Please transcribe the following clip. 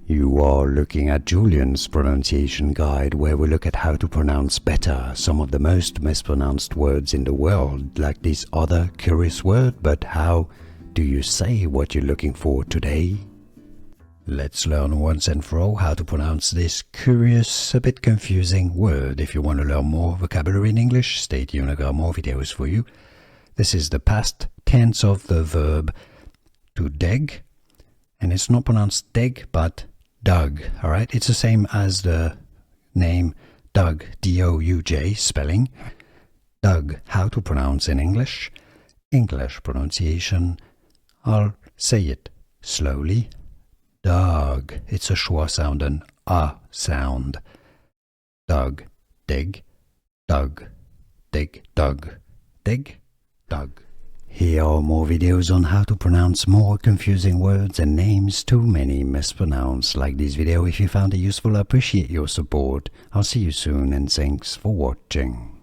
You are looking at Julian's pronunciation guide, where we look at how to pronounce better some of the most mispronounced words in the world, like this other curious word, but how do you say what you're looking for today? Let's learn once and for all how to pronounce this curious, a bit confusing word. If you want to learn more vocabulary in English, stay tuned, I got more videos for you. This is the past tense of the verb to dig, and it's not pronounced dig, but Doug, alright? It's the same as the name Doug, D-O-U-J spelling. Doug, how to pronounce in English? English pronunciation. I'll say it slowly. Doug. It's a schwa sound, an a sound. Doug, dig, Doug, dig, Doug, dig, Doug. Here are more videos on how to pronounce more confusing words and names too many mispronounced. Like this video if you found it useful. I appreciate your support. I'll see you soon and thanks for watching.